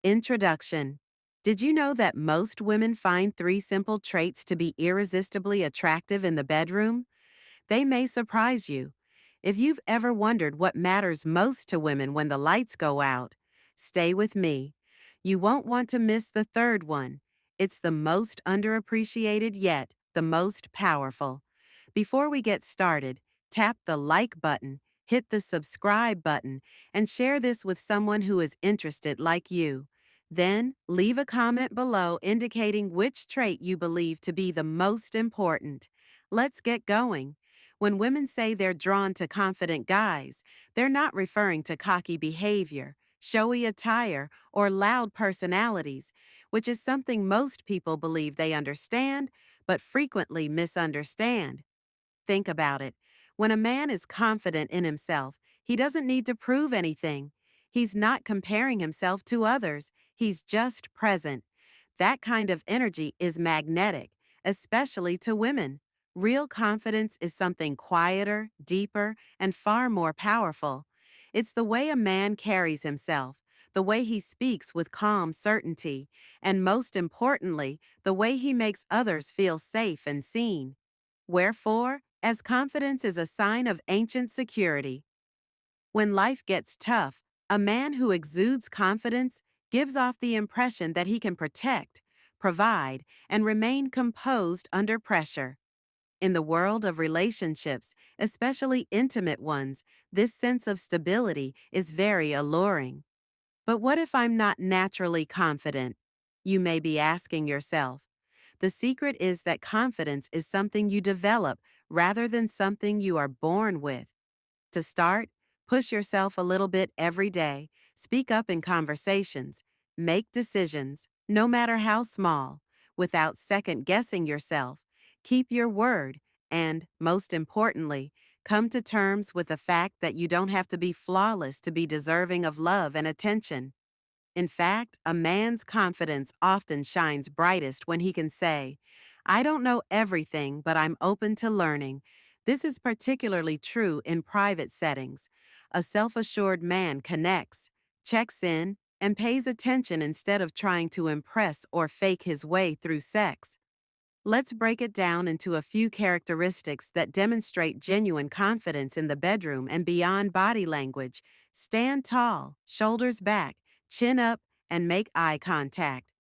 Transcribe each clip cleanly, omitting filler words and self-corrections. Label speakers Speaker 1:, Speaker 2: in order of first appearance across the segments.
Speaker 1: Introduction. Did you know that most women find three simple traits to be irresistibly attractive in the bedroom? They may surprise you. If you've ever wondered what matters most to women when the lights go out, stay with me. You won't want to miss the third one. It's the most underappreciated yet the most powerful. Before we get started, tap the like button, hit the subscribe button, and share this with someone who is interested like you. Then, leave a comment below indicating which trait you believe to be the most important. Let's get going. When women say they're drawn to confident guys, they're not referring to cocky behavior, showy attire, or loud personalities, which is something most people believe they understand, but frequently misunderstand. Think about it. When a man is confident in himself, he doesn't need to prove anything. He's not comparing himself to others, he's just present. That kind of energy is magnetic, especially to women. Real confidence is something quieter, deeper, and far more powerful. It's the way a man carries himself, the way he speaks with calm certainty, and most importantly, the way he makes others feel safe and seen. Wherefore, as confidence is a sign of ancient security. When life gets tough, a man who exudes confidence gives off the impression that he can protect, provide, and remain composed under pressure. In the world of relationships, especially intimate ones, this sense of stability is very alluring. But what if I'm not naturally confident? You may be asking yourself. The secret is that confidence is something you develop rather than something you are born with. To start, push yourself a little bit every day, speak up in conversations, make decisions, no matter how small, without second guessing yourself, keep your word, and, most importantly, come to terms with the fact that you don't have to be flawless to be deserving of love and attention. In fact, a man's confidence often shines brightest when he can say, I don't know everything, but I'm open to learning. This is particularly true in private settings. A self-assured man connects, checks in, and pays attention instead of trying to impress or fake his way through sex. Let's break it down into a few characteristics that demonstrate genuine confidence in the bedroom and beyond body language. Stand tall, shoulders back, chin up, and make eye contact.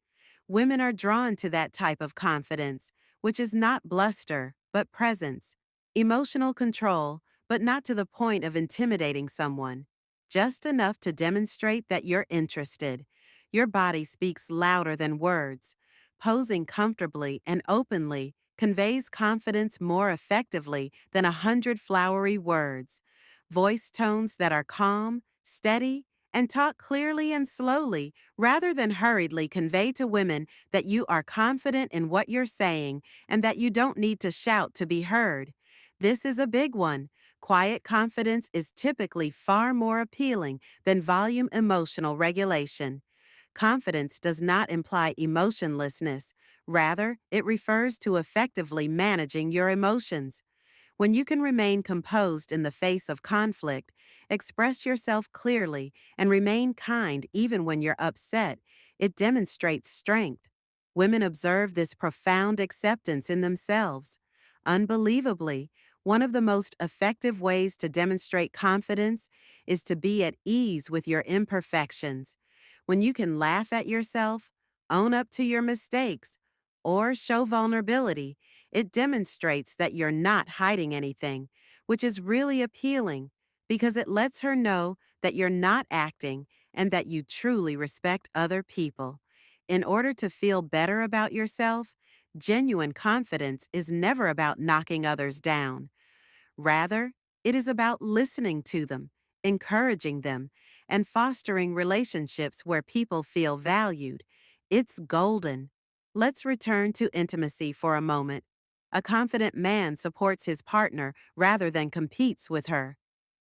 Speaker 1: Women are drawn to that type of confidence, which is not bluster, but presence. Emotional control, but not to the point of intimidating someone. Just enough to demonstrate that you're interested. Your body speaks louder than words. Posing comfortably and openly conveys confidence more effectively than 100 flowery words. Voice tones that are calm, steady, and talk clearly and slowly rather than hurriedly convey to women that you are confident in what you're saying and that you don't need to shout to be heard. This is a big one. Quiet confidence is typically far more appealing than volume emotional regulation. Confidence does not imply emotionlessness. Rather, it refers to effectively managing your emotions. When you can remain composed in the face of conflict, express yourself clearly, and remain kind even when you're upset, it demonstrates strength. Women observe this profound acceptance in themselves. Unbelievably, one of the most effective ways to demonstrate confidence is to be at ease with your imperfections. When you can laugh at yourself, own up to your mistakes, or show vulnerability, it demonstrates that you're not hiding anything, which is really appealing because it lets her know that you're not acting and that you truly respect other people. In order to feel better about yourself, genuine confidence is never about knocking others down. Rather, it is about listening to them, encouraging them, and fostering relationships where people feel valued. It's golden. Let's return to intimacy for a moment. A confident man supports his partner rather than competes with her.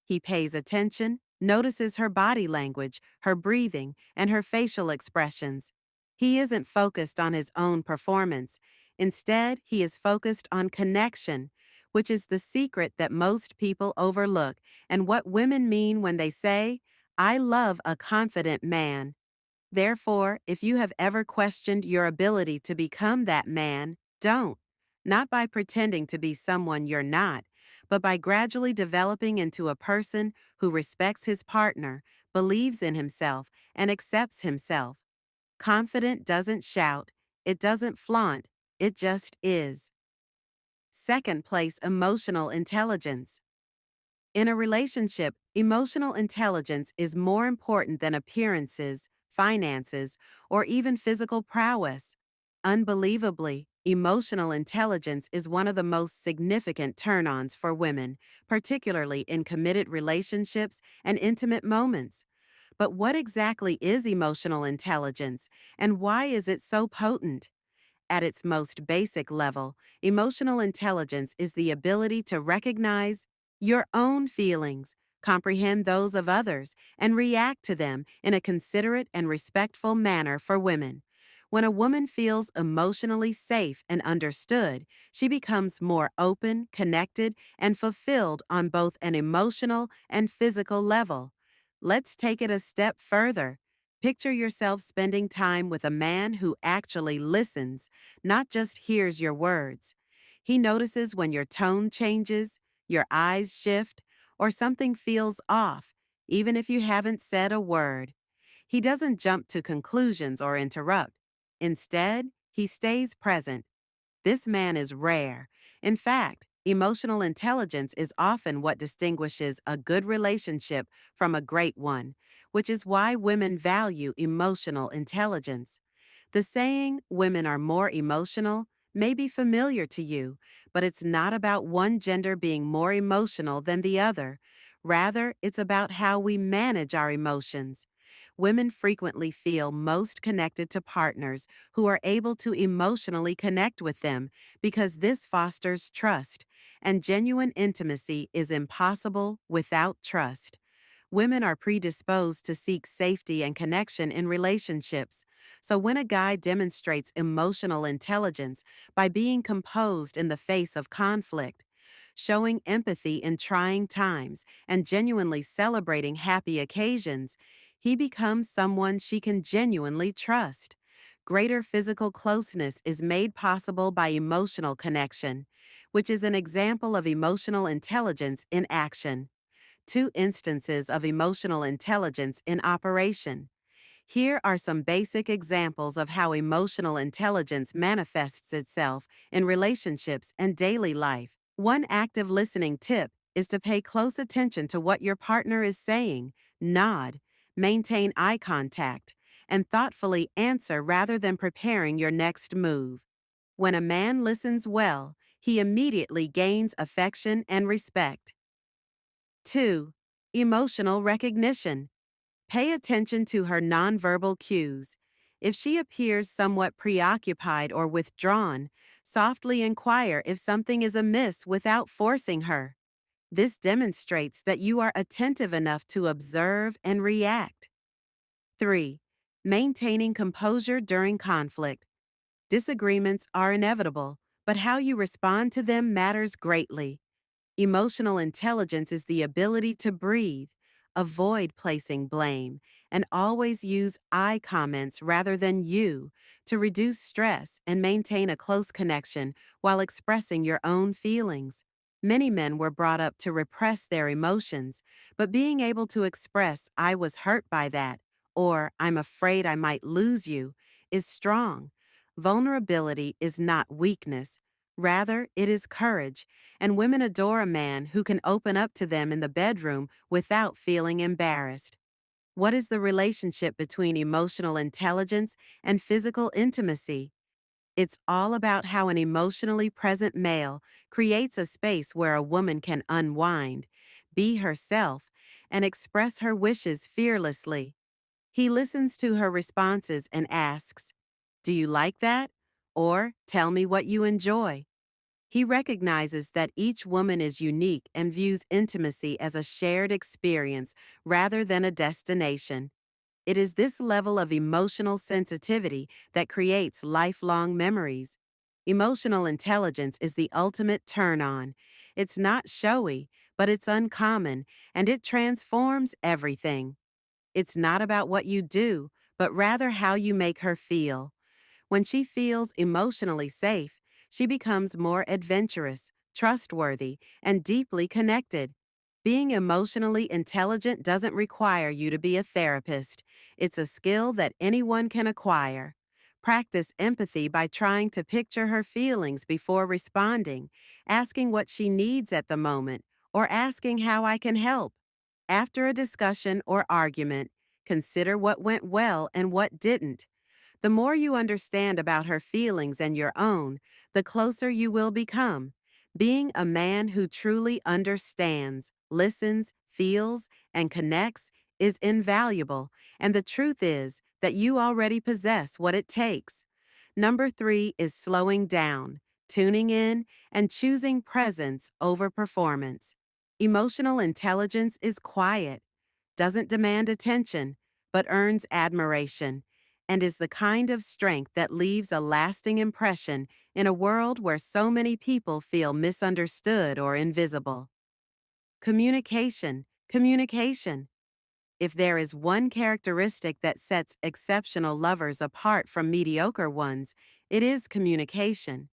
Speaker 1: He pays attention, notices her body language, her breathing, and her facial expressions. He isn't focused on his own performance. Instead, he is focused on connection, which is the secret that most people overlook and what women mean when they say, I love a confident man. Therefore, if you have ever questioned your ability to become that man, don't. Not by pretending to be someone you're not, but by gradually developing into a person who respects his partner, believes in himself, and accepts himself. Confident doesn't shout, it doesn't flaunt, it just is. Second place, emotional intelligence. In a relationship, emotional intelligence is more important than appearances, finances, or even physical prowess. Unbelievably, emotional intelligence is one of the most significant turn ons for women, particularly in committed relationships and intimate moments. But what exactly is emotional intelligence, and why is it so potent? At its most basic level, emotional intelligence is the ability to recognize your own feelings, comprehend those of others, and react to them in a considerate and respectful manner for women. When a woman feels emotionally safe and understood, she becomes more open, connected, and fulfilled on both an emotional and physical level. Let's take it a step further. Picture yourself spending time with a man who actually listens, not just hears your words. He notices when your tone changes, your eyes shift, or something feels off, even if you haven't said a word. He doesn't jump to conclusions or interrupt. Instead, he stays present. This man is rare. In fact, emotional intelligence is often what distinguishes a good relationship from a great one, which is why women value emotional intelligence. The saying, women are more emotional, may be familiar to you, but it's not about one gender being more emotional than the other. Rather, it's about how we manage our emotions. Women frequently feel most connected to partners who are able to emotionally connect with them because this fosters trust, and genuine intimacy is impossible without trust. Women are predisposed to seek safety and connection in relationships. So when a guy demonstrates emotional intelligence by being composed in the face of conflict, showing empathy in trying times, and genuinely celebrating happy occasions, he becomes someone she can genuinely trust. Greater physical closeness is made possible by emotional connection, which is an example of emotional intelligence in action. Two instances of emotional intelligence in operation. Here are some basic examples of how emotional intelligence manifests itself in relationships and daily life. One active listening tip is to pay close attention to what your partner is saying, nod, maintain eye contact, and thoughtfully answer rather than preparing your next move. When a man listens well, he immediately gains affection and respect. 2. Emotional recognition. Pay attention to her nonverbal cues. If she appears somewhat preoccupied or withdrawn, softly inquire if something is amiss without forcing her. This demonstrates that you are attentive enough to observe and react. 3. Maintaining composure during conflict. Disagreements are inevitable, but how you respond to them matters greatly. Emotional intelligence is the ability to breathe, avoid placing blame, and always use I comments rather than you to reduce stress and maintain a close connection while expressing your own feelings. Many men were brought up to repress their emotions, but being able to express I was hurt by that or I'm afraid I might lose you is strong. Vulnerability is not weakness. Rather, it is courage, and women adore a man who can open up to them in the bedroom without feeling embarrassed. What is the relationship between emotional intelligence and physical intimacy? It's all about how an emotionally present male creates a space where a woman can unwind, be herself, and express her wishes fearlessly. He listens to her responses and asks, "Do you like that?" Or, "Tell me what you enjoy." He recognizes that each woman is unique and views intimacy as a shared experience rather than a destination. It is this level of emotional sensitivity that creates lifelong memories. Emotional intelligence is the ultimate turn on. It's not showy, but it's uncommon, and it transforms everything. It's not about what you do, but rather how you make her feel. When she feels emotionally safe, she becomes more adventurous, trustworthy, and deeply connected. Being emotionally intelligent doesn't require you to be a therapist. It's a skill that anyone can acquire. Practice empathy by trying to picture her feelings before responding, asking what she needs at the moment, or asking how I can help. After a discussion or argument, consider what went well and what didn't. The more you understand about her feelings and your own, the closer you will become. Being a man who truly understands, listens, feels, and connects is invaluable, and the truth is that you already possess what it takes. Number 3 is slowing down, tuning in, and choosing presence over performance. Emotional intelligence is quiet, doesn't demand attention, but earns admiration, and is the kind of strength that leaves a lasting impression in a world where so many people feel misunderstood or invisible. Communication, communication. If there is one characteristic that sets exceptional lovers apart from mediocre ones, it is communication.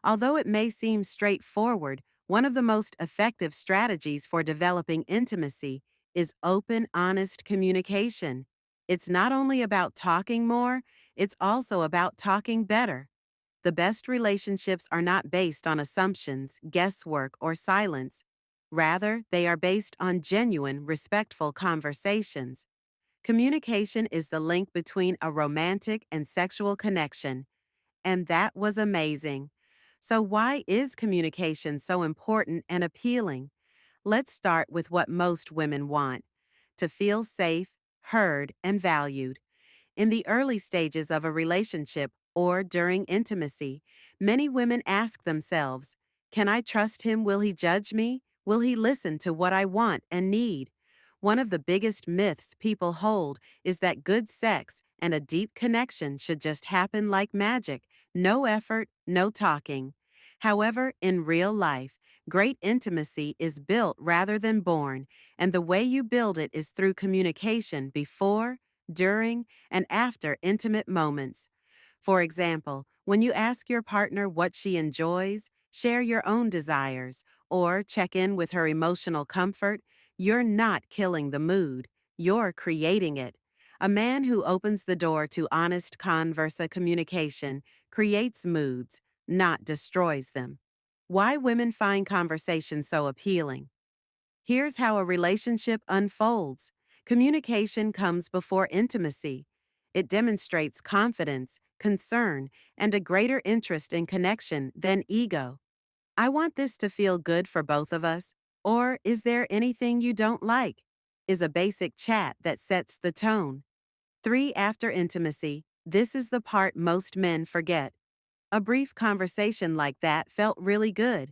Speaker 1: Although it may seem straightforward, one of the most effective strategies for developing intimacy is open, honest communication. It's not only about talking more, it's also about talking better. The best relationships are not based on assumptions, guesswork, or silence. Rather, they are based on genuine, respectful conversations. Communication is the link between a romantic and sexual connection, and that was amazing. So, why is communication so important and appealing? Let's start with what most women want: to feel safe, heard, and valued. In the early stages of a relationship or during intimacy, many women ask themselves, can I trust him? Will he judge me? Will he listen to what I want and need? One of the biggest myths people hold is that good sex and a deep connection should just happen like magic, no effort, no talking. However, in real life, great intimacy is built rather than born, and the way you build it is through communication before, during, and after intimate moments. For example, when you ask your partner what she enjoys, share your own desires, or check in with her emotional comfort, you're not killing the mood, you're creating it. A man who opens the door to honest conversa communication creates moods, not destroys them. Why women find conversation so appealing? Here's how a relationship unfolds. Communication comes before intimacy. It demonstrates confidence, concern, and a greater interest in connection than ego. I want this to feel good for both of us, or is there anything you don't like? Is a basic chat that sets the tone. 3. After intimacy, this is the part most men forget. A brief conversation like that felt really good.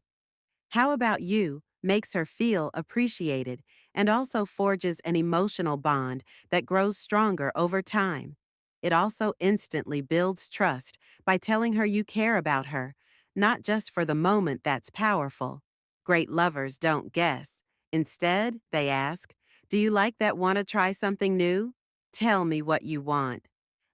Speaker 1: How about you makes her feel appreciated and also forges an emotional bond that grows stronger over time. It also instantly builds trust by telling her you care about her, not just for the moment. That's powerful. Great lovers don't guess. Instead, they ask, do you like that? Want to try something new? Tell me what you want.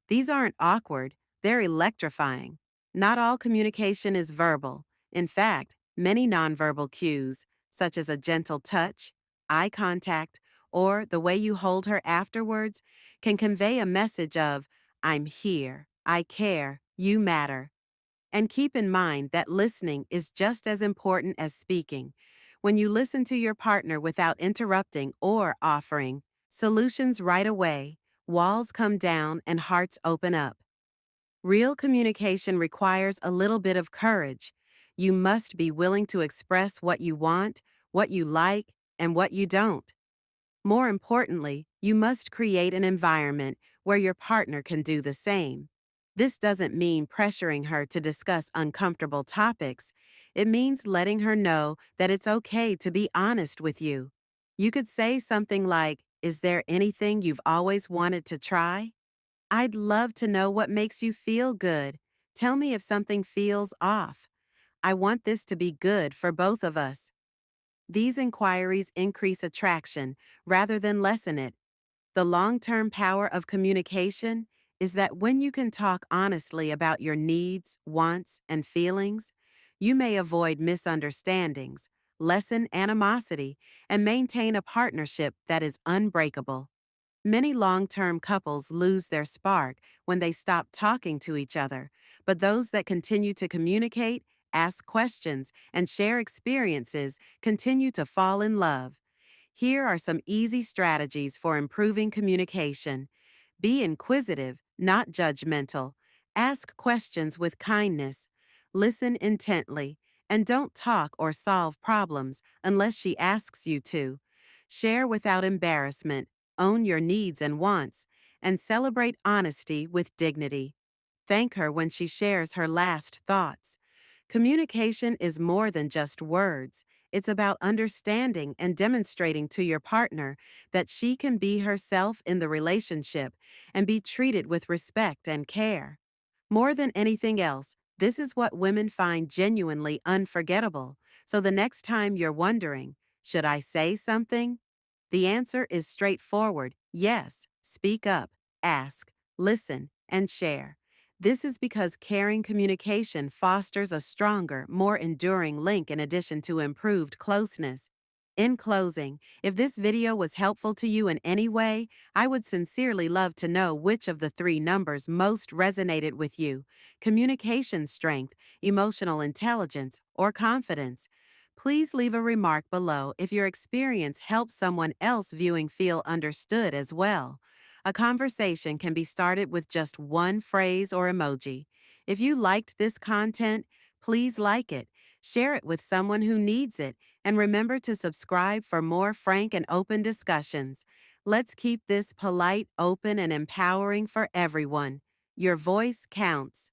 Speaker 1: These aren't awkward, they're electrifying. Not all communication is verbal. In fact, many nonverbal cues, such as a gentle touch, eye contact, or the way you hold her afterwards, can convey a message of, I'm here, I care, you matter. And keep in mind that listening is just as important as speaking. When you listen to your partner without interrupting or offering solutions right away, walls come down and hearts open up. Real communication requires a little bit of courage. You must be willing to express what you want, what you like, and what you don't. More importantly, you must create an environment where your partner can do the same. This doesn't mean pressuring her to discuss uncomfortable topics. It means letting her know that it's okay to be honest with you. You could say something like, is there anything you've always wanted to try? I'd love to know what makes you feel good. Tell me if something feels off. I want this to be good for both of us. These inquiries increase attraction rather than lessen it. The long-term power of communication is that when you can talk honestly about your needs, wants, and feelings, you may avoid misunderstandings, lessen animosity, and maintain a partnership that is unbreakable. Many long term couples lose their spark when they stop talking to each other, but those that continue to communicate, ask questions, and share experiences continue to fall in love. Here are some easy strategies for improving communication. Be inquisitive, not judgmental. Ask questions with kindness. Listen intently. And don't talk or solve problems unless she asks you to. Share without embarrassment. Own your needs and wants. And celebrate honesty with dignity. Thank her when she shares her last thoughts. Communication is more than just words. It's about understanding and demonstrating to your partner that she can be herself in the relationship and be treated with respect and care. More than anything else, this is what women find genuinely unforgettable. So the next time you're wondering, should I say something? The answer is straightforward. Yes, speak up, ask, listen, and share. This is because caring communication fosters a stronger, more enduring link in addition to improved closeness. In closing, if this video was helpful to you in any way, I would sincerely love to know which of the three numbers most resonated with you: communication strength, emotional intelligence, or confidence. Please leave a remark below if your experience helps someone else viewing feel understood as well. A conversation can be started with just one phrase or emoji. If you liked this content, please like it, share it with someone who needs it, and remember to subscribe for more frank and open discussions. Let's keep this polite, open, and empowering for everyone. Your voice counts.